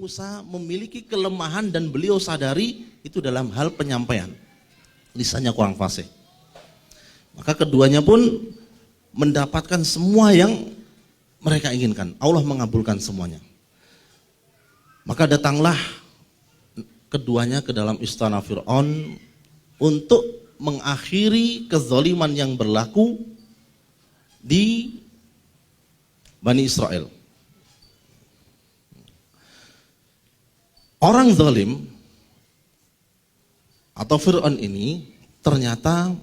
Musa memiliki kelemahan dan beliau sadari itu dalam hal penyampaian. Lisannya kurang fasih. Maka keduanya pun mendapatkan semua yang mereka inginkan. Allah mengabulkan semuanya. Maka datanglah keduanya ke dalam istana Fir'aun untuk mengakhiri kezaliman yang berlaku di Bani Israel. Orang zalim atau Fir'aun ini ternyata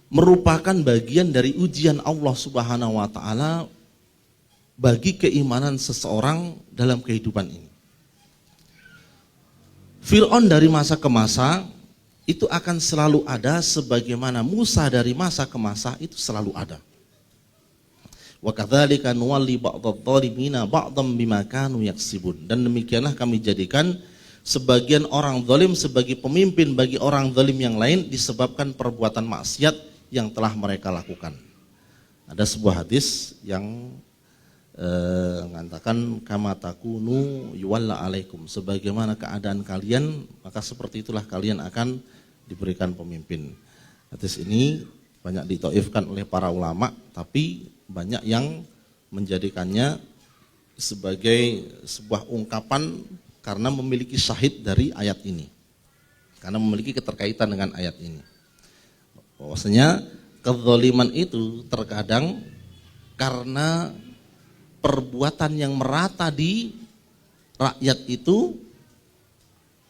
merupakan bagian dari ujian Allah Subhanahu wa taala bagi keimanan seseorang dalam kehidupan ini. Fir'aun dari masa ke masa itu akan selalu ada, sebagaimana Musa dari masa ke masa itu selalu ada. Wa kadzalika nuwalli ba'dadh dhalimina ba'dhan bima kanu yaksibun. Dan demikianlah kami jadikan sebagian orang zalim sebagai pemimpin bagi orang zalim yang lain disebabkan perbuatan maksiat yang telah mereka lakukan. Ada sebuah hadis yang mengatakan kama takunu yuwalla alaikum, sebagaimana keadaan kalian maka seperti itulah kalian akan diberikan pemimpin. Hadis ini banyak ditaifkan oleh para ulama, tapi banyak yang menjadikannya sebagai sebuah ungkapan karena memiliki syahid dari ayat ini, karena memiliki keterkaitan dengan ayat ini. Bahwasanya kezaliman itu terkadang karena perbuatan yang merata di rakyat itu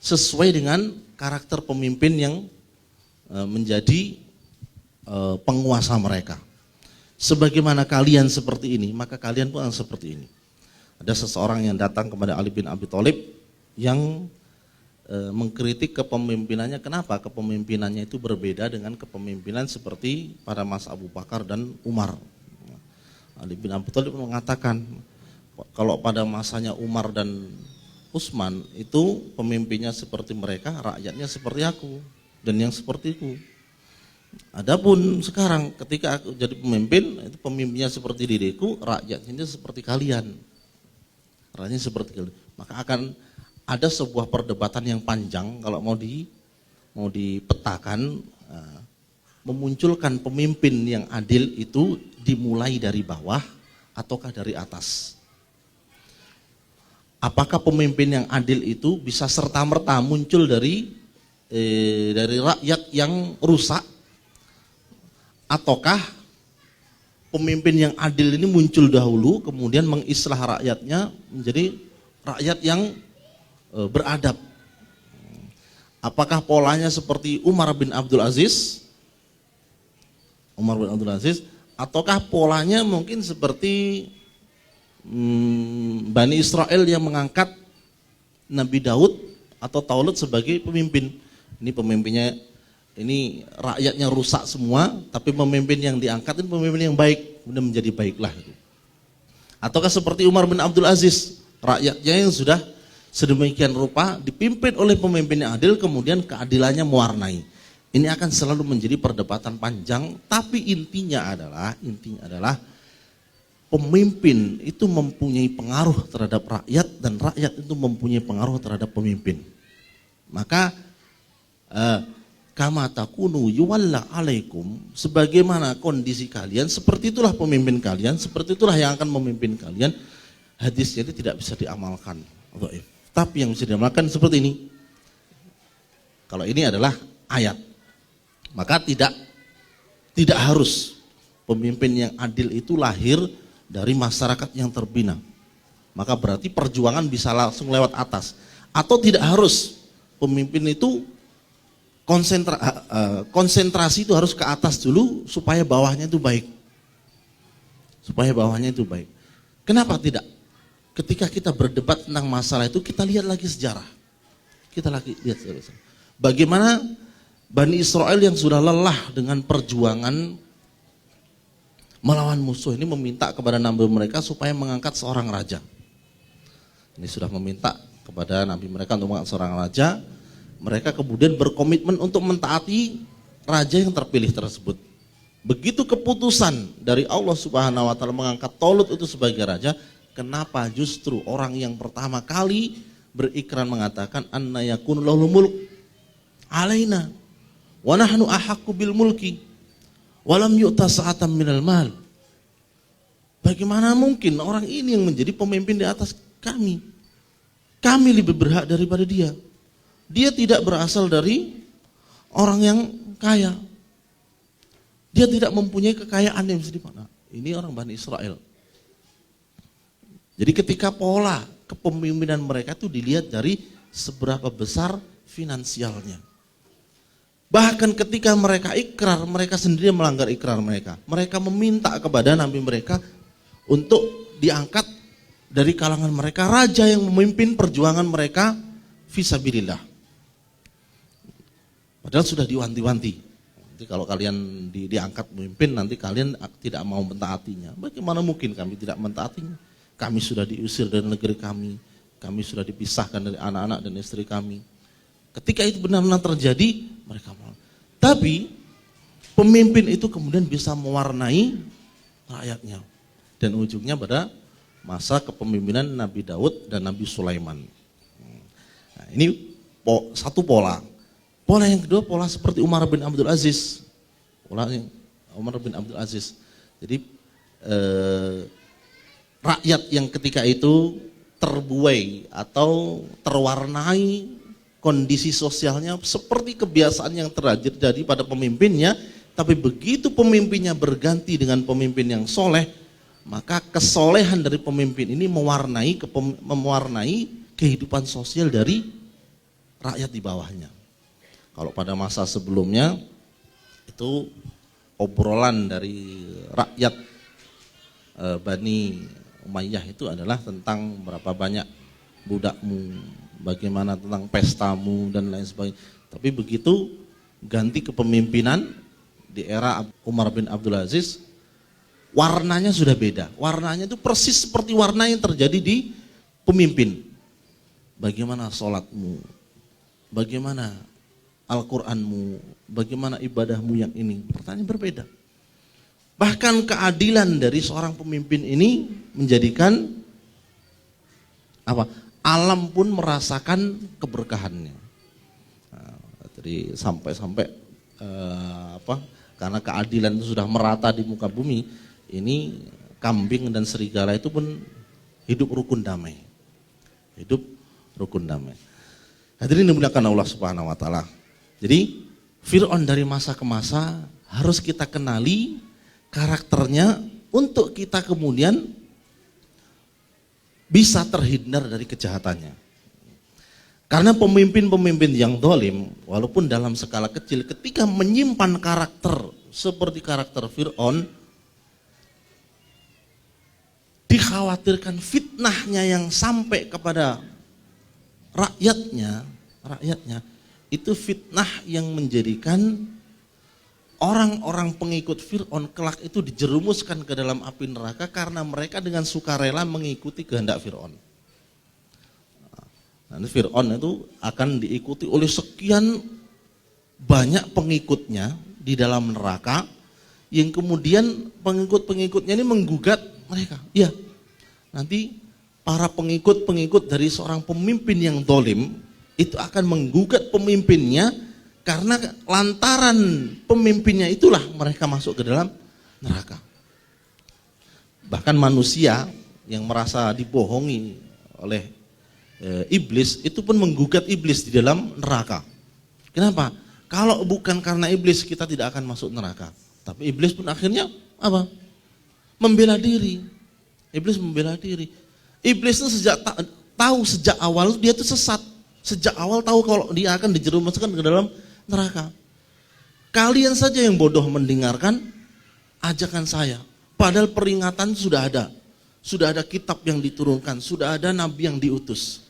sesuai dengan karakter pemimpin yang menjadi penguasa mereka. Sebagaimana kalian seperti ini, maka kalian pun seperti ini. Ada seseorang yang datang kepada Ali bin Abi Thalib yang mengkritik kepemimpinannya. Kenapa kepemimpinannya itu berbeda dengan kepemimpinan seperti pada masa Abu Bakar dan Umar. Ali bin Abi Thalib mengatakan, kalau pada masanya Umar dan Utsman itu pemimpinnya seperti mereka, rakyatnya seperti aku dan yang sepertiku. Adapun sekarang ketika aku jadi pemimpin, itu pemimpinnya seperti diriku, rakyatnya seperti kalian. Rakyatnya seperti kalian. Maka akan ada sebuah perdebatan yang panjang kalau mau dipetakan, memunculkan pemimpin yang adil itu dimulai dari bawah ataukah dari atas. Apakah pemimpin yang adil itu bisa serta-merta muncul dari rakyat yang rusak, ataukah pemimpin yang adil ini muncul dahulu kemudian mengislah rakyatnya menjadi rakyat yang beradab? Apakah polanya seperti Umar bin Abdul Aziz, ataukah polanya mungkin seperti Bani Israel yang mengangkat Nabi Daud atau Taulut sebagai pemimpin? Ini pemimpinnya, ini rakyatnya rusak semua, tapi pemimpin yang diangkat ini pemimpin yang baik, kemudian menjadi baiklah. Ataukah seperti Umar bin Abdul Aziz, rakyatnya yang sudah sedemikian rupa dipimpin oleh pemimpin yang adil, kemudian keadilannya mewarnai. Ini akan selalu menjadi perdebatan panjang, tapi intinya adalah pemimpin itu mempunyai pengaruh terhadap rakyat dan rakyat itu mempunyai pengaruh terhadap pemimpin. Maka kama takunu yuwalla alaikum, sebagaimana kondisi kalian seperti itulah pemimpin kalian, seperti itulah yang akan memimpin kalian. Hadisnya itu tidak bisa diamalkan, tapi yang bisa diamalkan seperti ini. Kalau ini adalah ayat, maka tidak harus pemimpin yang adil itu lahir dari masyarakat yang terbina. Maka berarti perjuangan bisa langsung lewat atas. Atau tidak harus pemimpin itu konsentrasi itu harus ke atas dulu supaya bawahnya itu baik. Kenapa tidak? Ketika kita berdebat tentang masalah itu, kita lihat lagi sejarah. Bagaimana Bani Israel yang sudah lelah dengan perjuangan melawan musuh ini meminta kepada nabi mereka supaya mengangkat seorang raja. Ini sudah meminta kepada nabi mereka untuk mengangkat seorang raja. Mereka kemudian berkomitmen untuk mentaati raja yang terpilih tersebut. Begitu keputusan dari Allah Subhanahu wa taala mengangkat Tolut itu sebagai raja, kenapa justru orang yang pertama kali berikrar mengatakan anna yakunu lahul mulk alaina wa nahnu ahaqqu bil mulki wa lam yu'ta sa'atan minal mal. Bagaimana mungkin orang ini yang menjadi pemimpin di atas kami? Kami lebih berhak daripada dia. Dia tidak berasal dari orang yang kaya. Dia tidak mempunyai kekayaan yang bisa dimana. Ini orang Bani Israel. Jadi ketika pola kepemimpinan mereka itu dilihat dari seberapa besar finansialnya. Bahkan ketika mereka ikrar, mereka sendiri melanggar ikrar mereka. Mereka meminta kepada nabi mereka untuk diangkat dari kalangan mereka raja yang memimpin perjuangan mereka fisabilillah. Padahal sudah diwanti-wanti. Nanti kalau kalian diangkat memimpin, nanti kalian tidak mau mentaatinya. Bagaimana mungkin kami tidak mentaatinya? Kami sudah diusir dari negeri kami sudah dipisahkan dari anak-anak dan istri kami. Ketika itu benar-benar terjadi, mereka mau. Tapi pemimpin itu kemudian bisa mewarnai rakyatnya. Dan ujungnya pada masa kepemimpinan Nabi Daud dan Nabi Sulaiman. Nah, ini satu pola. Pola yang kedua, pola seperti Umar bin Abdul Aziz. Umar bin Abdul Aziz. Jadi rakyat yang ketika itu terbuai atau terwarnai kondisi sosialnya seperti kebiasaan yang terjadi pada pemimpinnya, tapi begitu pemimpinnya berganti dengan pemimpin yang soleh, maka kesolehan dari pemimpin ini mewarnai kehidupan sosial dari rakyat di bawahnya. Kalau pada masa sebelumnya itu obrolan dari rakyat Bani Umayyah itu adalah tentang berapa banyak budakmu, bagaimana tentang pestamu dan lain sebagainya. Tapi begitu ganti kepemimpinan di era Umar bin Abdul Aziz, warnanya sudah beda. Warnanya itu persis seperti warna yang terjadi di pemimpin. Bagaimana sholatmu, bagaimana Al-Quranmu, bagaimana ibadahmu yang ini. Pertanyaan berbeda. Bahkan keadilan dari seorang pemimpin ini menjadikan alam pun merasakan keberkahannya. Nah, jadi sampai-sampai karena keadilan itu sudah merata di muka bumi, ini kambing dan serigala itu pun hidup rukun damai. Hidup rukun damai. Hadirin dimuliakan Allah Subhanahu wa taala. Jadi Fir'aun dari masa ke masa harus kita kenali karakternya untuk kita kemudian bisa terhindar dari kejahatannya. Karena pemimpin-pemimpin yang zalim, walaupun dalam skala kecil, ketika menyimpan karakter seperti karakter Fir'aun, dikhawatirkan fitnahnya yang sampai kepada rakyatnya itu fitnah yang menjadikan orang-orang pengikut Fir'aun kelak itu dijerumuskan ke dalam api neraka karena mereka dengan sukarela mengikuti kehendak Fir'aun. Nanti Fir'aun itu akan diikuti oleh sekian banyak pengikutnya di dalam neraka yang kemudian pengikut-pengikutnya ini menggugat mereka. Iya, nanti para pengikut-pengikut dari seorang pemimpin yang zalim itu akan menggugat pemimpinnya karena lantaran pemimpinnya itulah mereka masuk ke dalam neraka. Bahkan manusia yang merasa dibohongi oleh iblis itu pun menggugat iblis di dalam neraka. Kenapa? Kalau bukan karena iblis kita tidak akan masuk neraka. Tapi iblis pun akhirnya membela diri. Iblis membela diri. Iblis itu tahu sejak awal dia itu sesat. Sejak awal tahu kalau dia akan dijerumuskan ke dalam neraka. Kalian saja yang bodoh mendengarkan ajakan saya. Padahal peringatan sudah ada. Sudah ada kitab yang diturunkan, sudah ada nabi yang diutus.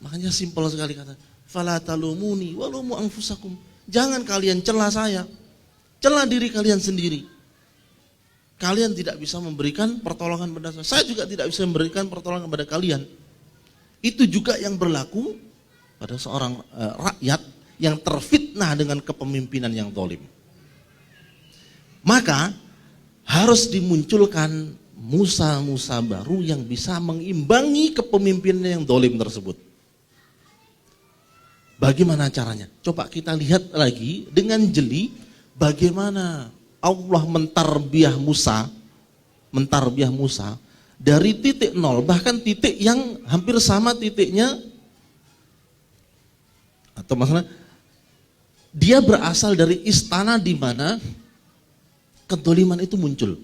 Makanya simpel sekali kata, fala talumuni walumu anfusakum. Jangan kalian cela saya. Cela diri kalian sendiri. Kalian tidak bisa memberikan pertolongan pada saya. Saya juga tidak bisa memberikan pertolongan kepada kalian. Itu juga yang berlaku pada seorang rakyat yang terfitnah dengan kepemimpinan yang zalim. Maka harus dimunculkan Musa-Musa baru yang bisa mengimbangi kepemimpinan yang dolim tersebut. Bagaimana caranya? Coba kita lihat lagi dengan jeli bagaimana Allah mentarbiah Musa dari titik nol, bahkan titik yang hampir sama titiknya, atau maksudnya dia berasal dari istana di mana kedoliman itu muncul.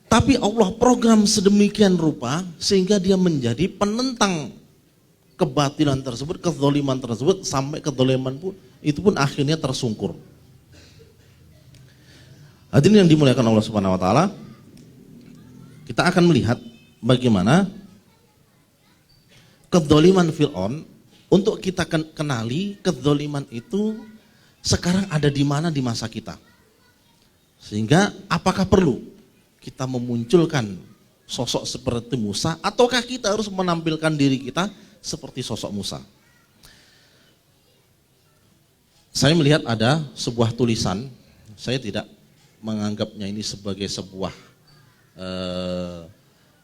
Tapi Allah program sedemikian rupa sehingga dia menjadi penentang kebatilan tersebut, kezaliman tersebut, sampai kezaliman pun itu pun akhirnya tersungkur. Hadirin yang dimuliakan Allah Subhanahu wa taala, kita akan melihat bagaimana kezaliman Fir'aun. Untuk kita kenali kezaliman itu sekarang ada di mana di masa kita. Sehingga apakah perlu kita memunculkan sosok seperti Musa, ataukah kita harus menampilkan diri kita seperti sosok Musa? Saya melihat ada sebuah tulisan, saya tidak menganggapnya ini sebagai sebuah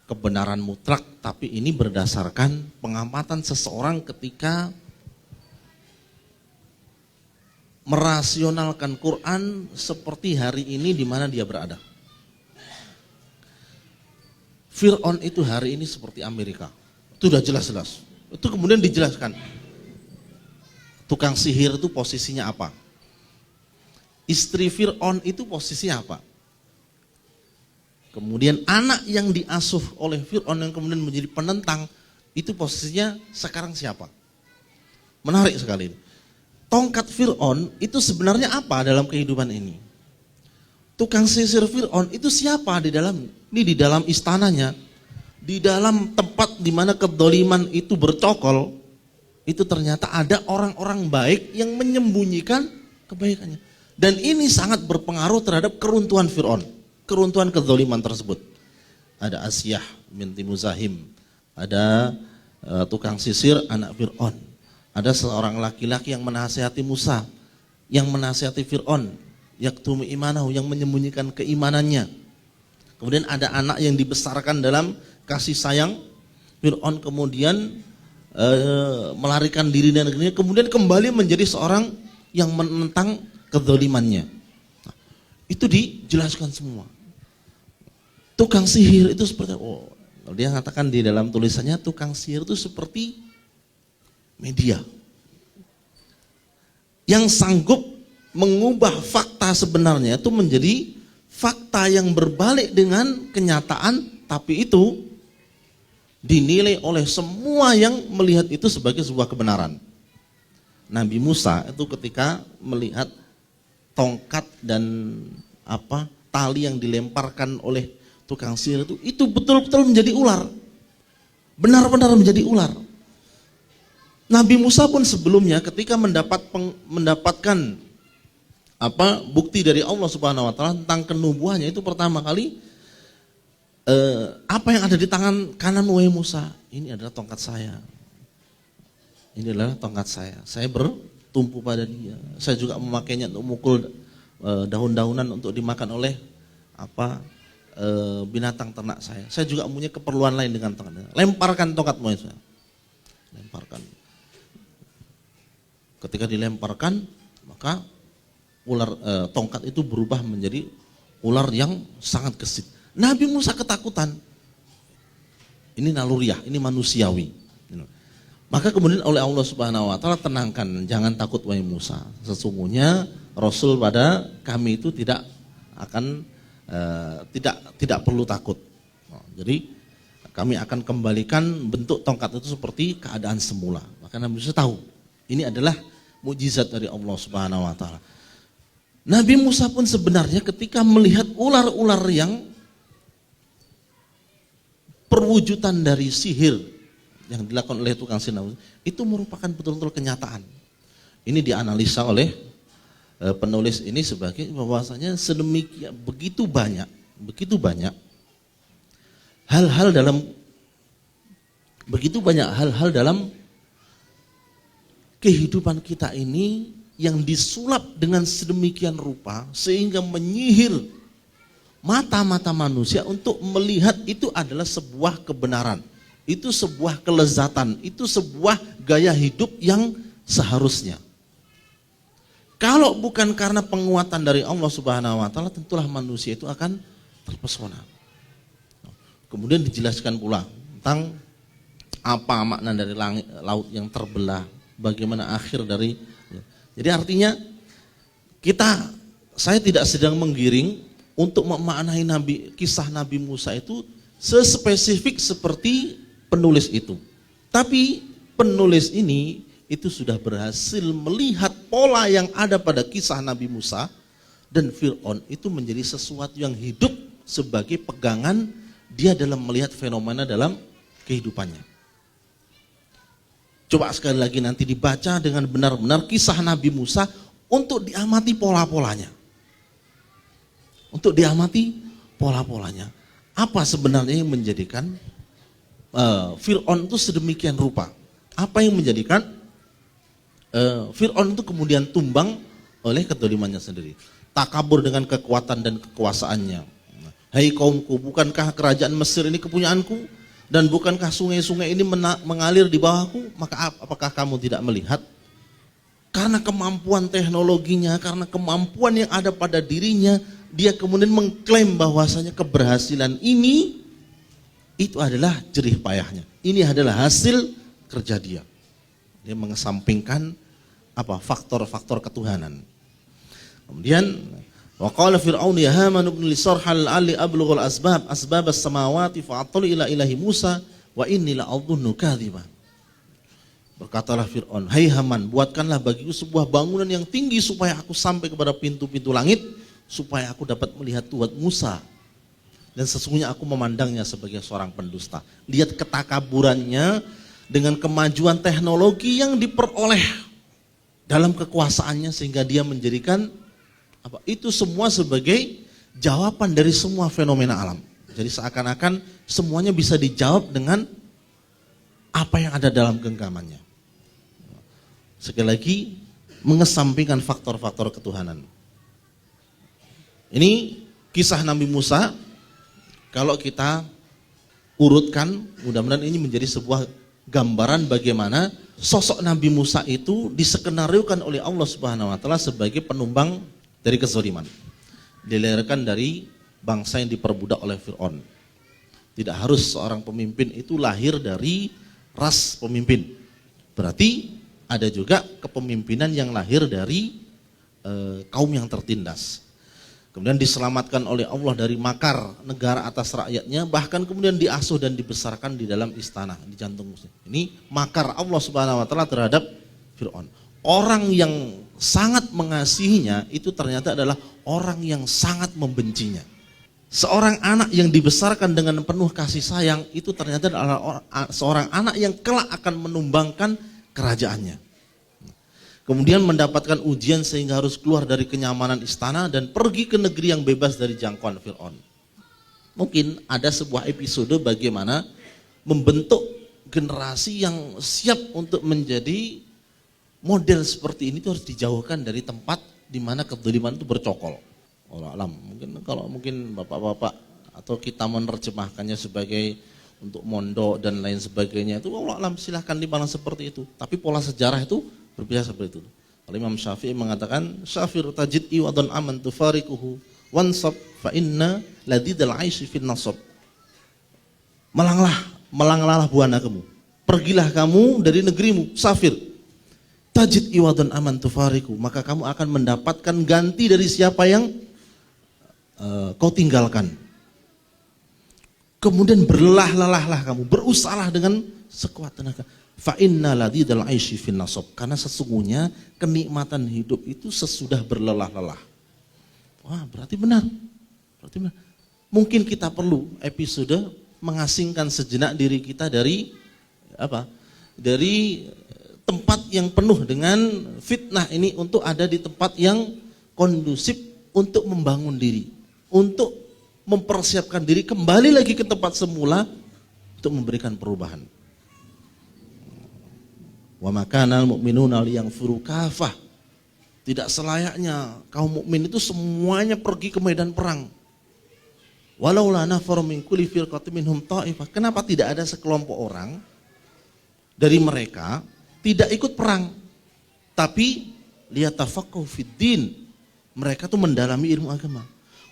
kebenaran mutlak, tapi ini berdasarkan pengamatan seseorang ketika merasionalkan Quran seperti hari ini di mana dia berada. Fir'aun itu hari ini seperti Amerika, itu sudah jelas-jelas. Itu kemudian dijelaskan, tukang sihir itu posisinya apa, istri Fir'aun itu posisinya apa, kemudian anak yang diasuh oleh Fir'aun yang kemudian menjadi penentang, itu posisinya sekarang siapa? Menarik sekali. Tongkat Fir'aun itu sebenarnya apa dalam kehidupan ini? Tukang sihir Fir'aun itu siapa di dalam istananya, di dalam tempat di mana kedoliman itu bercokol, itu ternyata ada orang-orang baik yang menyembunyikan kebaikannya. Dan ini sangat berpengaruh terhadap keruntuhan Fir'aun. Keruntuhan kezaliman tersebut. Ada Asyah binti Muzahim, ada tukang sisir anak Fir'aun, ada seorang laki-laki yang menasihati Musa, yang menasihati Fir'aun, yaktumu imanahu, yang menyembunyikan keimanannya. Kemudian ada anak yang dibesarkan dalam kasih sayang Fir'aun, kemudian melarikan diri dari negerinya, kemudian kembali menjadi seorang yang menentang kezalimannya. Nah, itu dijelaskan semua. Tukang sihir itu seperti, dia katakan di dalam tulisannya, tukang sihir itu seperti media yang sanggup mengubah fakta sebenarnya itu menjadi fakta yang berbalik dengan kenyataan, tapi itu dinilai oleh semua yang melihat itu sebagai sebuah kebenaran. Nabi Musa itu ketika melihat tongkat dan tali yang dilemparkan oleh tukang sihir itu betul-betul menjadi ular, benar-benar menjadi ular. Nabi Musa pun sebelumnya ketika mendapatkan bukti dari Allah Subhanahu wa taala tentang kenubuannya, itu pertama kali apa yang ada di tangan kanan wahai Musa? Ini adalah tongkat saya. Ini adalah tongkat saya. Saya bertumpu pada dia. Saya juga memakainya untuk memukul daun-daunan untuk dimakan oleh binatang ternak saya. Saya juga punya keperluan lain dengan tongkat. Lemparkan tongkatmu itu. Lemparkan. Ketika dilemparkan, maka tongkat itu berubah menjadi ular yang sangat gesit. Nabi Musa ketakutan. Ini naluriah, ini manusiawi. Maka kemudian oleh Allah Subhanahu wa taala, tenangkan, jangan takut wahai Musa. Sesungguhnya Rasul pada kami itu tidak akan tidak perlu takut. Jadi kami akan kembalikan bentuk tongkat itu seperti keadaan semula. Maka Nabi Musa tahu ini adalah mukjizat dari Allah Subhanahu wa taala. Nabi Musa pun sebenarnya ketika melihat ular-ular yang perwujudan dari sihir yang dilakukan oleh tukang sihir itu merupakan betul-betul kenyataan. Ini dianalisa oleh penulis ini sebagai bahwasanya sedemikian begitu banyak hal-hal dalam kehidupan kita ini yang disulap dengan sedemikian rupa sehingga menyihir mata-mata manusia untuk melihat itu adalah sebuah kebenaran, itu sebuah kelezatan, itu sebuah gaya hidup yang seharusnya. Kalau bukan karena penguatan dari Allah Subhanahu wa taala, tentulah manusia itu akan terpesona. Kemudian dijelaskan pula tentang apa makna dari langit, laut yang terbelah, bagaimana akhir dari. Jadi artinya saya tidak sedang menggiring untuk memaknai kisah Nabi Musa itu sespesifik seperti penulis itu. Tapi penulis ini itu sudah berhasil melihat pola yang ada pada kisah Nabi Musa dan Fir'aun itu menjadi sesuatu yang hidup sebagai pegangan dia dalam melihat fenomena dalam kehidupannya. Coba sekali lagi nanti dibaca dengan benar-benar kisah Nabi Musa untuk diamati pola-polanya. Untuk diamati pola-polanya. Apa sebenarnya yang menjadikan Fir'aun itu sedemikian rupa? Apa yang menjadikan Fir'aun itu kemudian tumbang oleh kedolimannya sendiri? Takabur dengan kekuatan dan kekuasaannya. Hai kaumku, bukankah kerajaan Mesir ini kepunyaanku? Dan bukankah sungai-sungai ini mengalir di bawahku? Maka apakah kamu tidak melihat? Karena kemampuan teknologinya, karena kemampuan yang ada pada dirinya, dia kemudian mengklaim bahwasanya keberhasilan ini itu adalah jerih payahnya. Ini adalah hasil kerja dia. Dia mengesampingkan faktor-faktor ketuhanan. Kemudian wa qala fir'aun ya haman ibn li sarhal ali ablughul asbab as-samawati fa'attali ila ilahi Musa wa inni la'adhunnu kadhiba. Berkatalah Fir'aun, hai Haman, buatkanlah bagiku sebuah bangunan yang tinggi supaya aku sampai kepada pintu-pintu langit, supaya aku dapat melihat Tuhan Musa. Dan sesungguhnya aku memandangnya sebagai seorang pendusta. Lihat ketakaburannya dengan kemajuan teknologi yang diperoleh dalam kekuasaannya sehingga dia menjadikan itu semua sebagai jawaban dari semua fenomena alam. Jadi seakan-akan semuanya bisa dijawab dengan apa yang ada dalam genggamannya. Sekali lagi mengesampingkan faktor-faktor ketuhanan. Ini kisah Nabi Musa. Kalau kita urutkan, mudah-mudahan ini menjadi sebuah gambaran bagaimana sosok Nabi Musa itu diskenariokan oleh Allah Subhanahu wa taala sebagai penumbang dari kezaliman. Dilahirkan dari bangsa yang diperbudak oleh Fir'aun. Tidak harus seorang pemimpin itu lahir dari ras pemimpin. Berarti ada juga kepemimpinan yang lahir dari kaum yang tertindas. Kemudian diselamatkan oleh Allah dari makar negara atas rakyatnya, bahkan kemudian diasuh dan dibesarkan di dalam istana, di jantung musuh. Ini makar Allah Subhanahu wa taala terhadap Fir'aun. Orang yang sangat mengasihinya itu ternyata adalah orang yang sangat membencinya. Seorang anak yang dibesarkan dengan penuh kasih sayang itu ternyata adalah seorang anak yang kelak akan menumbangkan kerajaannya. Kemudian mendapatkan ujian sehingga harus keluar dari kenyamanan istana dan pergi ke negeri yang bebas dari jangkauan Fir'aun. Mungkin ada sebuah episode bagaimana membentuk generasi yang siap untuk menjadi model seperti ini itu harus dijauhkan dari tempat di mana kedzaliman itu bercokol. Wallahu alam. Mungkin bapak-bapak atau kita menerjemahkannya sebagai untuk mondok dan lain sebagainya itu wallahu alam, silahkan dipandang seperti itu. Tapi pola sejarah itu berbicara seperti itu. Kalau Imam Syafi'i mengatakan syafir tajid iwadun aman tufarikuhu wansab fa inna ladidal aisy fin nasab. Melanglah buana kamu. Pergilah kamu dari negerimu, safir. Tajid iwadun aman tufariku, maka kamu akan mendapatkan ganti dari siapa yang kau tinggalkan. Kemudian berlelah-lelahlah kamu, berusahalah dengan sekuat tenaga. Fa inna ladidal aisy fin nasab, karena sesungguhnya kenikmatan hidup itu sesudah berlelah-lelah. Wah, berarti benar. Mungkin kita perlu episode mengasingkan sejenak diri kita dari Dari tempat yang penuh dengan fitnah ini untuk ada di tempat yang kondusif untuk membangun diri, untuk mempersiapkan diri kembali lagi ke tempat semula untuk memberikan perubahan. Wa makanal mu'minuna liyanfiru kafah. Tidak selayaknya kaum mukmin itu semuanya pergi ke medan perang. Walaula nafaru min kulli firqatin minhum ta'ifah. Kenapa tidak ada sekelompok orang dari mereka tidak ikut perang, tapi liyatafaqahu fid din. Mereka tuh mendalami ilmu agama.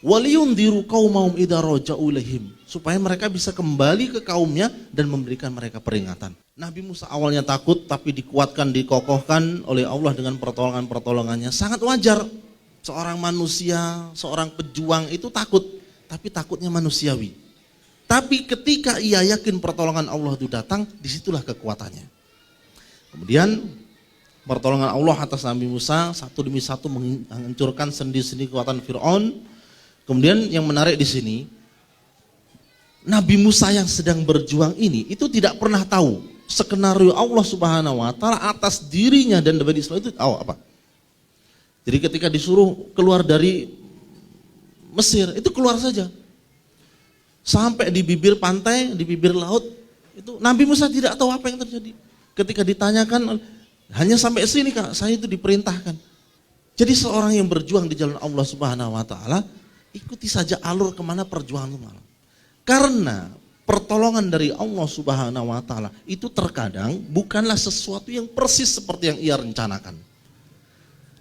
Waliyundiru qaumahum idza raja'u ilaihim, supaya mereka bisa kembali ke kaumnya dan memberikan mereka peringatan. Nabi Musa awalnya takut, tapi dikuatkan, dikokohkan oleh Allah dengan pertolongan-pertolongannya. Sangat wajar seorang manusia, seorang pejuang itu takut, tapi takutnya manusiawi. Tapi ketika ia yakin pertolongan Allah itu datang, disitulah kekuatannya. Kemudian pertolongan Allah atas Nabi Musa satu demi satu menghancurkan sendi-sendi kekuatan Fir'aun. Kemudian yang menarik di sini, Nabi Musa yang sedang berjuang ini itu tidak pernah tahu skenario Allah Subhanahu wa taala atas dirinya dan Bani Israil itu tahu apa. Jadi ketika disuruh keluar dari Mesir, itu keluar saja. Sampai di bibir pantai, di bibir laut, itu Nabi Musa tidak tahu apa yang terjadi. Ketika ditanyakan, hanya sampai sini Kak, saya itu diperintahkan. Jadi seorang yang berjuang di jalan Allah Subhanahu wa taala, ikuti saja alur kemana perjuangan itu malam. Karena pertolongan dari Allah Subhanahu wa taala itu terkadang bukanlah sesuatu yang persis seperti yang ia rencanakan.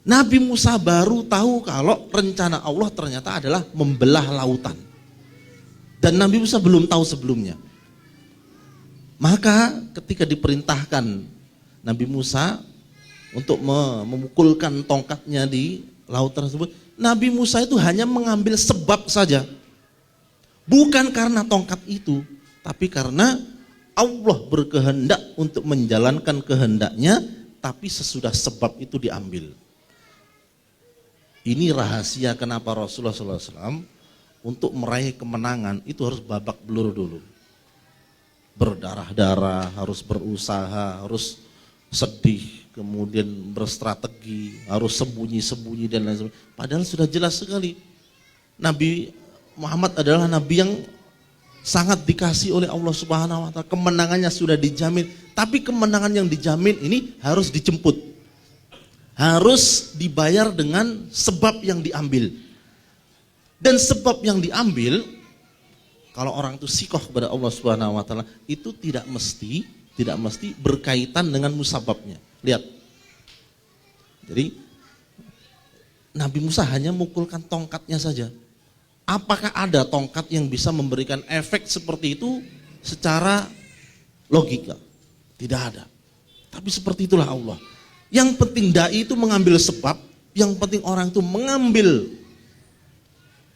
Nabi Musa baru tahu kalau rencana Allah ternyata adalah membelah lautan. Dan Nabi Musa belum tahu sebelumnya. Maka ketika diperintahkan Nabi Musa untuk memukulkan tongkatnya di laut tersebut, Nabi Musa itu hanya mengambil sebab saja. Bukan karena tongkat itu, tapi karena Allah berkehendak untuk menjalankan kehendaknya, tapi sesudah sebab itu diambil. Ini rahasia kenapa Rasulullah SAW untuk meraih kemenangan itu harus babak belur dulu. Berdarah-darah, harus berusaha, harus sedih, kemudian berstrategi, harus sembunyi-sembunyi dan lain sebagainya. Padahal sudah jelas sekali Nabi Muhammad adalah nabi yang sangat dikasih oleh Allah Subhanahu wa taala. Kemenangannya sudah dijamin, tapi kemenangan yang dijamin ini harus dijemput. Harus dibayar dengan sebab yang diambil. Dan sebab yang diambil, kalau orang itu sikoh kepada Allah Subhanahu wa taala, itu tidak mesti berkaitan dengan musababnya. Lihat. Jadi Nabi Musa hanya mukulkan tongkatnya saja. Apakah ada tongkat yang bisa memberikan efek seperti itu secara logika? Tidak ada. Tapi seperti itulah Allah. Yang penting dai itu mengambil sebab, yang penting orang itu mengambil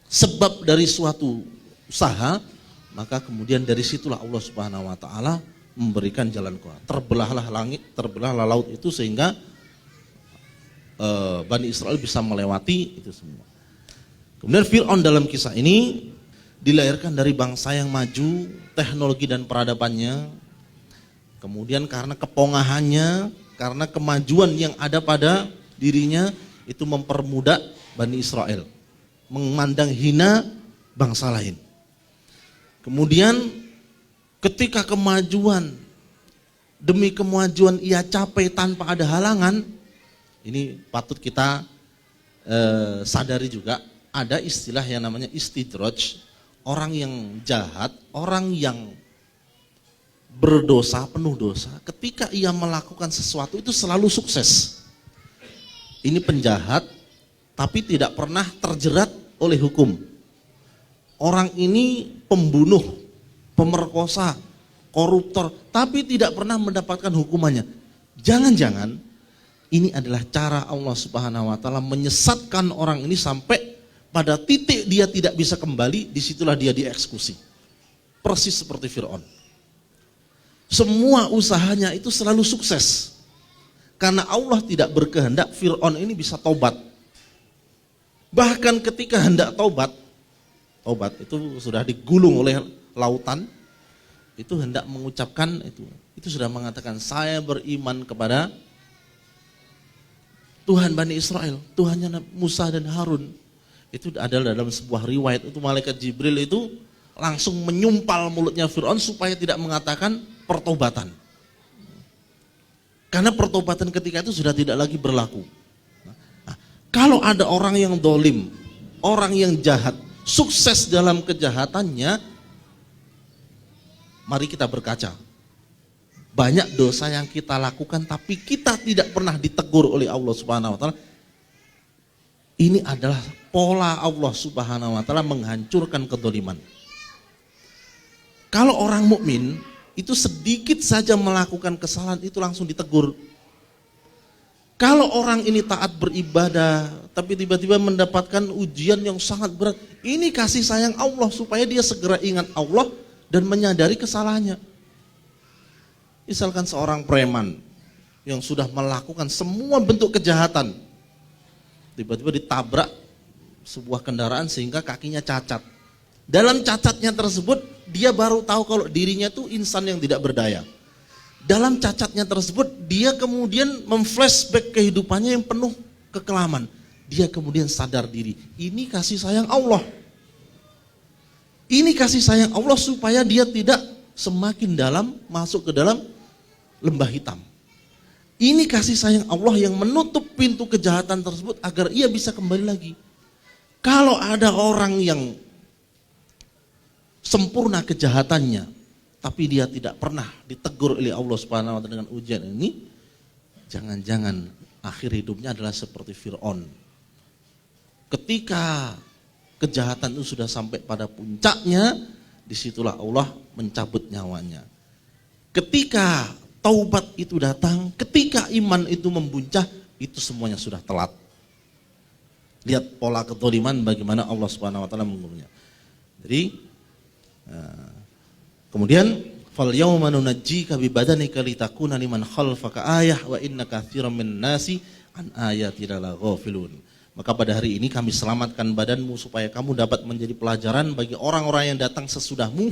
sebab dari suatu usaha, maka kemudian dari situlah Allah Subhanahu wa taala memberikan jalan keluar. Terbelahlah langit, terbelahlah laut itu sehingga Bani Israel bisa melewati itu semua. Kemudian Fir'aun dalam kisah ini dilahirkan dari bangsa yang maju teknologi dan peradabannya. Kemudian karena kepongahannya, karena kemajuan yang ada pada dirinya, itu mempermudah Bani Israel memandang hina bangsa lain. Kemudian ketika kemajuan demi kemajuan ia capai tanpa ada halangan, ini patut kita sadari juga, ada istilah yang namanya istidraj. Orang yang jahat, orang yang berdosa, penuh dosa, ketika ia melakukan sesuatu itu selalu sukses. Ini penjahat tapi tidak pernah terjerat oleh hukum. Orang ini pembunuh, pemerkosa, koruptor, tapi tidak pernah mendapatkan hukumannya. Jangan-jangan ini adalah cara Allah Subhanahu wa taala menyesatkan orang ini sampai pada titik dia tidak bisa kembali, disitulah dia dieksekusi. Persis seperti Fir'aun. Semua usahanya itu selalu sukses. Karena Allah tidak berkehendak Fir'aun ini bisa taubat. Bahkan ketika hendak taubat itu sudah digulung oleh lautan, itu hendak mengucapkan itu sudah mengatakan, saya beriman kepada Tuhan Bani Israel, Tuhannya Musa dan Harun. Itu adalah dalam sebuah riwayat, itu malaikat Jibril itu langsung menyumpal mulutnya Fir'aun supaya tidak mengatakan pertobatan. Karena pertobatan ketika itu sudah tidak lagi berlaku. Nah, Kalau ada orang yang dolim, orang yang jahat, sukses dalam kejahatannya, mari kita berkaca. Banyak dosa yang kita lakukan tapi kita tidak pernah ditegur oleh Allah Subhanahu wa taala. Ini adalah pola Allah Subhanahu wa taala menghancurkan kedoliman. Kalau orang mukmin itu sedikit saja melakukan kesalahan itu langsung ditegur. Kalau orang ini taat beribadah tapi tiba-tiba mendapatkan ujian yang sangat berat, ini kasih sayang Allah supaya dia segera ingat Allah dan menyadari kesalahannya. Misalkan seorang preman yang sudah melakukan semua bentuk kejahatan, tiba-tiba ditabrak sebuah kendaraan sehingga kakinya cacat. Dalam cacatnya tersebut dia baru tahu kalau dirinya tuh insan yang tidak berdaya. Dalam cacatnya tersebut dia kemudian memflashback kehidupannya yang penuh kekelaman. Dia kemudian sadar diri, ini kasih sayang Allah. Ini kasih sayang Allah supaya dia tidak semakin dalam masuk ke dalam lembah hitam. Ini kasih sayang Allah yang menutup pintu kejahatan tersebut agar ia bisa kembali lagi. Kalau ada orang yang sempurna kejahatannya, tapi dia tidak pernah ditegur oleh Allah Subhanahu wa taala dengan ujian ini, jangan-jangan akhir hidupnya adalah seperti Fir'aun. Ketika kejahatan itu sudah sampai pada puncaknya, disitulah Allah mencabut nyawanya. Ketika taubat itu datang, ketika iman itu membuncah, itu semuanya sudah telat. Lihat pola kezaliman bagaimana Allah Subhanahu wa taala mengukurnya. Jadi kemudian fal yauma nunajjika bi badanika litakuna liman khalfaka ayah wa inna katsiran min nasi an ayatina laghafilun. Maka pada hari ini kami selamatkan badanmu supaya kamu dapat menjadi pelajaran bagi orang-orang yang datang sesudahmu,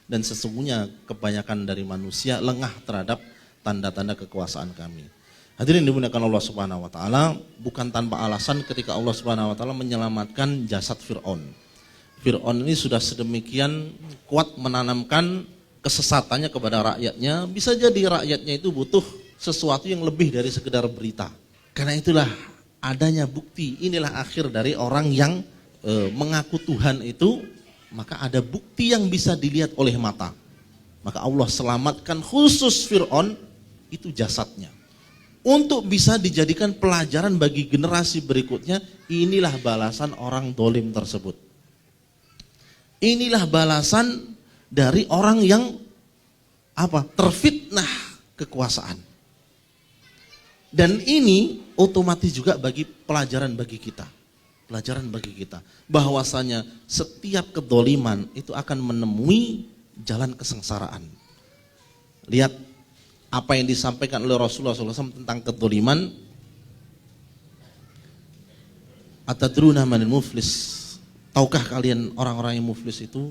dan sesungguhnya kebanyakan dari manusia lengah terhadap tanda-tanda kekuasaan kami. Hadirin dimuliakan Allah Subhanahu wa taala, bukan tanpa alasan ketika Allah Subhanahu wa taala menyelamatkan jasad Fir'aun. Fir'aun ini sudah sedemikian kuat menanamkan kesesatannya kepada rakyatnya, bisa jadi rakyatnya itu butuh sesuatu yang lebih dari sekedar berita. Karena itulah adanya bukti, inilah akhir dari orang yang mengaku Tuhan itu, maka ada bukti yang bisa dilihat oleh mata. Maka Allah selamatkan khusus Fir'aun itu jasadnya. Untuk bisa dijadikan pelajaran bagi generasi berikutnya, inilah balasan orang dolim tersebut. Inilah balasan dari orang yang terfitnah kekuasaan. Dan ini otomatis juga bagi pelajaran bagi kita. Pelajaran bagi kita bahwasanya setiap kedoliman itu akan menemui jalan kesengsaraan. Lihat apa yang disampaikan oleh Rasulullah SAW tentang kedoliman. Atadruna manil muflis? Tahukah kalian orang-orang yang muflis itu?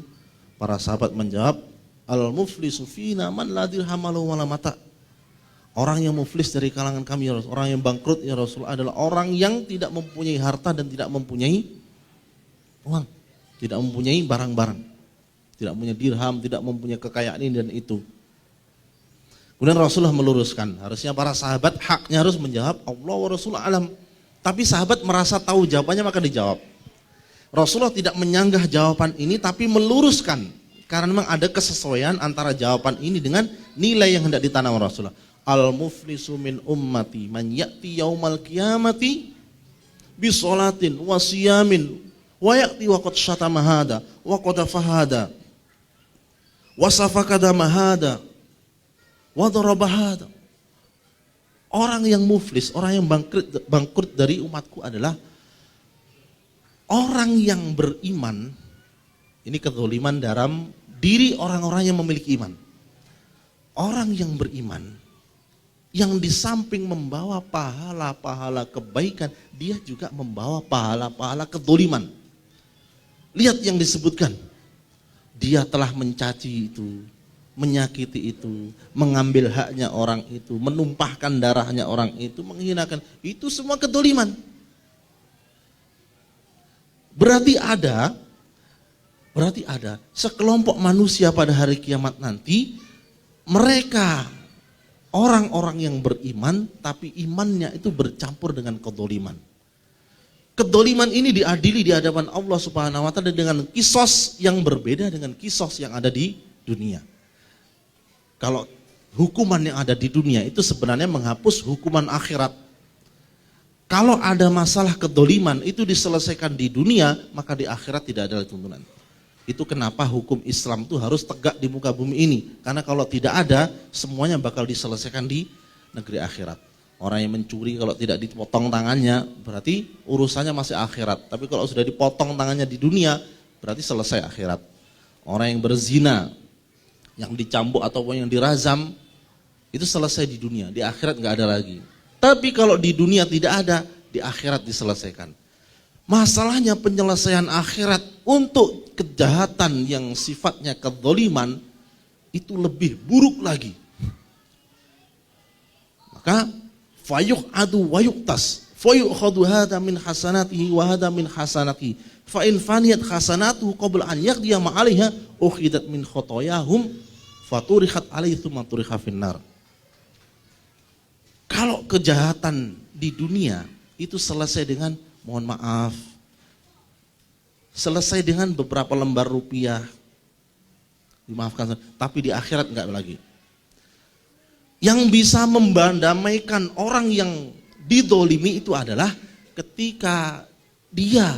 Para sahabat menjawab, al-muflisu fina man la dirham lahu wala mata. Orang yang muflis dari kalangan kami ya Rasul, orang yang bangkrut ya Rasul adalah orang yang tidak mempunyai harta dan tidak mempunyai uang, tidak mempunyai barang-barang, tidak mempunyai dirham, tidak mempunyai kekayaan ini dan itu. Kemudian Rasulullah meluruskan, harusnya para sahabat haknya harus menjawab Allah wa Rasulullah alam. Tapi sahabat merasa tahu jawabannya maka dijawab. Rasulullah tidak menyanggah jawaban ini tapi meluruskan, karena memang ada kesesuaian antara jawaban ini dengan nilai yang hendak ditanam Rasulullah. Al-muflisu min ummati man ya'ti yaumal qiyamati bi sholatin wa siyamin wa ya'ti wa qad syatama hada wa qad fahada wa safakada mahada wa daraba hada. Orang yang muflis, orang yang bangkrut dari umatku adalah orang yang beriman. Ini kezaliman dalam diri orang-orang yang memiliki iman. Orang yang beriman, yang di samping membawa pahala-pahala kebaikan, dia juga membawa pahala-pahala kezaliman. Lihat yang disebutkan. Dia telah mencaci itu, menyakiti itu, mengambil haknya orang itu, menumpahkan darahnya orang itu, menghinakan. Itu semua kezaliman. Berarti ada sekelompok manusia pada hari kiamat nanti, mereka orang-orang yang beriman tapi imannya itu bercampur dengan kedzaliman. kedoliman ini diadili di hadapan Allah Subhanahu wa taala dengan kisos yang berbeda dengan kisos yang ada di dunia. Kalau hukuman yang ada di dunia itu sebenarnya menghapus hukuman akhirat. Kalau ada masalah kedoliman itu diselesaikan di dunia, maka di akhirat tidak ada tuntunan. Itu kenapa hukum Islam itu harus tegak di muka bumi ini. Karena kalau tidak ada, semuanya bakal diselesaikan di negeri akhirat. Orang yang mencuri kalau tidak dipotong tangannya, berarti urusannya masih akhirat. Tapi kalau sudah dipotong tangannya di dunia, berarti selesai akhirat. Orang yang berzina, yang dicambuk ataupun yang dirazam, itu selesai di dunia. Di akhirat nggak ada lagi. Tapi kalau di dunia tidak ada, di akhirat diselesaikan. Masalahnya penyelesaian akhirat untuk kejahatan yang sifatnya kedzaliman itu lebih buruk lagi. Maka fayuqadu wa yuqtas fayukhadu hadha min hasanatihi wa hadha min hasanatihi fa in faniyat hasanatuhu qabla an yaqdiya ma 'alaiha ukhidat min khotoyahum faturihat 'alaihi tsumma turiha finnar. Kalau kejahatan di dunia itu selesai dengan mohon maaf, selesai dengan beberapa lembar rupiah, dimaafkan, tapi di akhirat enggak lagi. Yang bisa mendamaikan orang yang didolimi itu adalah ketika dia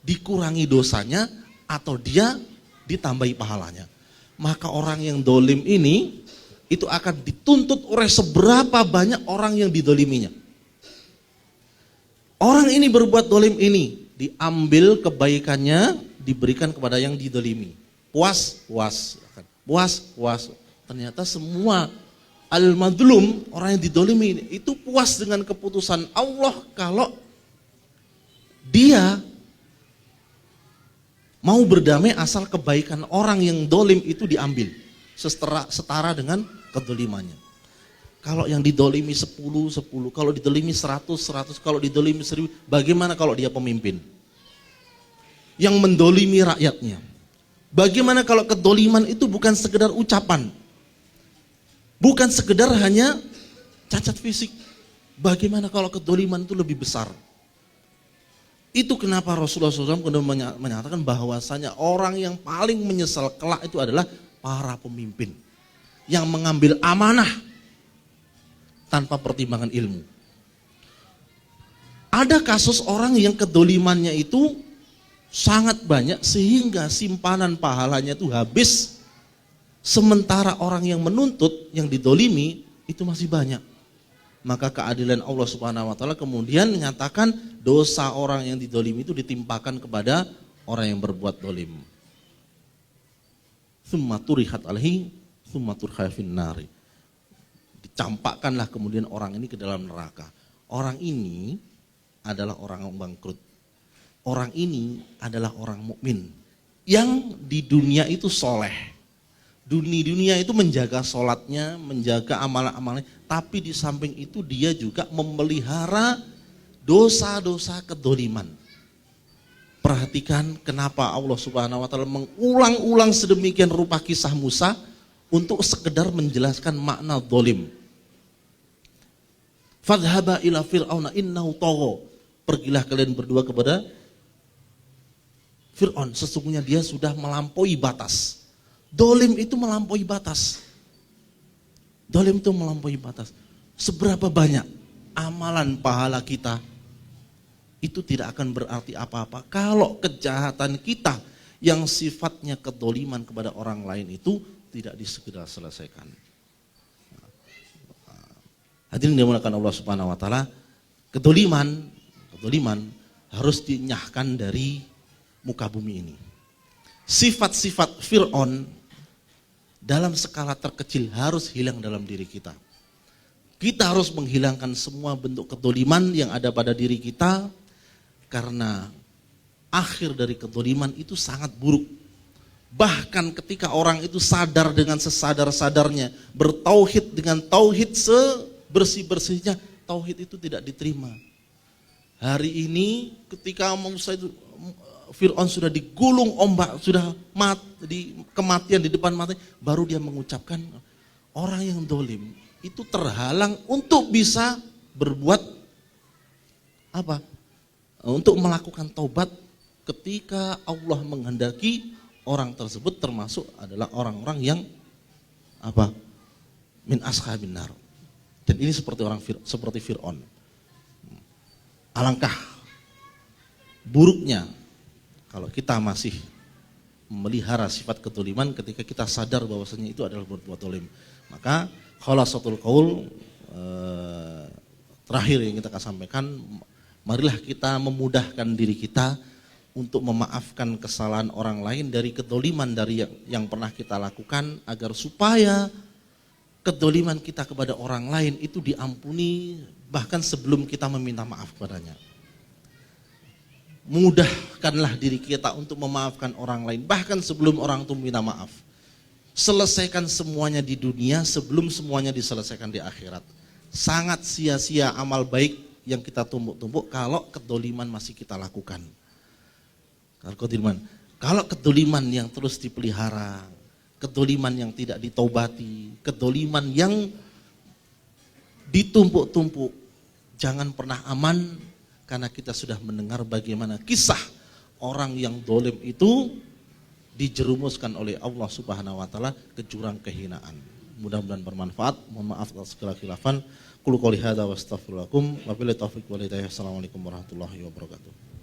dikurangi dosanya atau dia ditambahi pahalanya. Maka orang yang dolim ini itu akan dituntut oleh seberapa banyak orang yang didoliminya. Orang ini berbuat dolim ini, diambil kebaikannya, diberikan kepada yang didolimi. Puas. Ternyata semua al-madlum, orang yang didolimi ini, itu puas dengan keputusan Allah kalau dia mau berdamai asal kebaikan orang yang dolim itu diambil. Setara dengan kedolimannya. Kalau yang didolimi 10, kalau didolimi 100, kalau didolimi 1000, bagaimana kalau dia pemimpin? Yang mendolimi rakyatnya. Bagaimana kalau kedoliman itu bukan sekedar ucapan? Bukan sekedar hanya cacat fisik. Bagaimana kalau kedoliman itu lebih besar? Itu kenapa Rasulullah SAW menyatakan bahwasanya orang yang paling menyesal kelak itu adalah para pemimpin yang mengambil amanah tanpa pertimbangan ilmu. Ada kasus orang yang kedolimannya itu sangat banyak sehingga simpanan pahalanya itu habis, sementara orang yang menuntut, yang didolimi itu masih banyak. Maka keadilan Allah Subhanahu wa taala kemudian menyatakan dosa orang yang didolimi itu ditimpakan kepada orang yang berbuat dolim. Tsumma turihat alaihi tsumma turha finnari. Dicampakkanlah kemudian orang ini ke dalam neraka. Orang ini adalah orang yang bangkrut. Orang ini adalah orang mukmin yang di dunia itu soleh. Dunia itu menjaga sholatnya, menjaga amalan-amalnya, tapi di samping itu dia juga memelihara dosa-dosa kedoliman. Perhatikan kenapa Allah Subhanahu wa taala mengulang-ulang sedemikian rupa kisah Musa untuk sekedar menjelaskan makna dolim. Fadhhaba ila fir'auna innahu tagha. Pergilah kalian berdua kepada Fir'aun, sesungguhnya dia sudah melampaui batas. Dolim itu melampaui batas. Dolim itu melampaui batas. Seberapa banyak amalan pahala kita itu tidak akan berarti apa-apa kalau kejahatan kita yang sifatnya kedoliman kepada orang lain itu tidak disegera selesaikan. Hadirin dimuliakan Allah Subhanahu wa taala, kedoliman harus dinyahkan dari muka bumi ini. Sifat-sifat Fir'aun dalam skala terkecil harus hilang dalam diri kita. Kita harus menghilangkan semua bentuk kedoliman yang ada pada diri kita, karena akhir dari kedoliman itu sangat buruk. Bahkan ketika orang itu sadar dengan sesadar-sadarnya, bertauhid dengan tauhid sebersih-bersihnya, tauhid itu tidak diterima. Hari ini ketika Musa itu, Fir'aun sudah digulung ombak, sudah mati, kematian di depan mata, baru dia mengucapkan, orang yang dolim itu terhalang untuk bisa berbuat apa? untuk melakukan taubat ketika Allah menghendaki orang tersebut termasuk adalah orang-orang yang apa? Min ashabin nar. Dan ini seperti Fir'aun. Alangkah buruknya kalau kita masih memelihara sifat ketoliman ketika kita sadar bahwasanya itu adalah berbuat tolim. Maka khulasatul qaul terakhir yang kita akan sampaikan, marilah kita memudahkan diri kita untuk memaafkan kesalahan orang lain dari ketoliman dari yang pernah kita lakukan, agar supaya kedoliman kita kepada orang lain itu diampuni bahkan sebelum kita meminta maaf kepadanya. Mudahkanlah diri kita untuk memaafkan orang lain bahkan sebelum orang itu minta maaf. Selesaikan semuanya di dunia sebelum semuanya diselesaikan di akhirat. Sangat sia-sia amal baik yang kita tumpuk-tumpuk kalau kedoliman masih kita lakukan. Kalau kedoliman yang terus dipelihara, kedoliman yang tidak ditaubati, kedoliman yang ditumpuk-tumpuk, jangan pernah aman, karena kita sudah mendengar bagaimana kisah orang yang dolim itu dijerumuskan oleh Allah Subhanahu wa taala ke jurang kehinaan. Mudah-mudahan bermanfaat. Mohon maaf atas segala khilafan. Qul qouli hadza wa astaghfirullakum wa billahi taufiq wal hidayah. Assalamualaikum warahmatullahi wabarakatuh.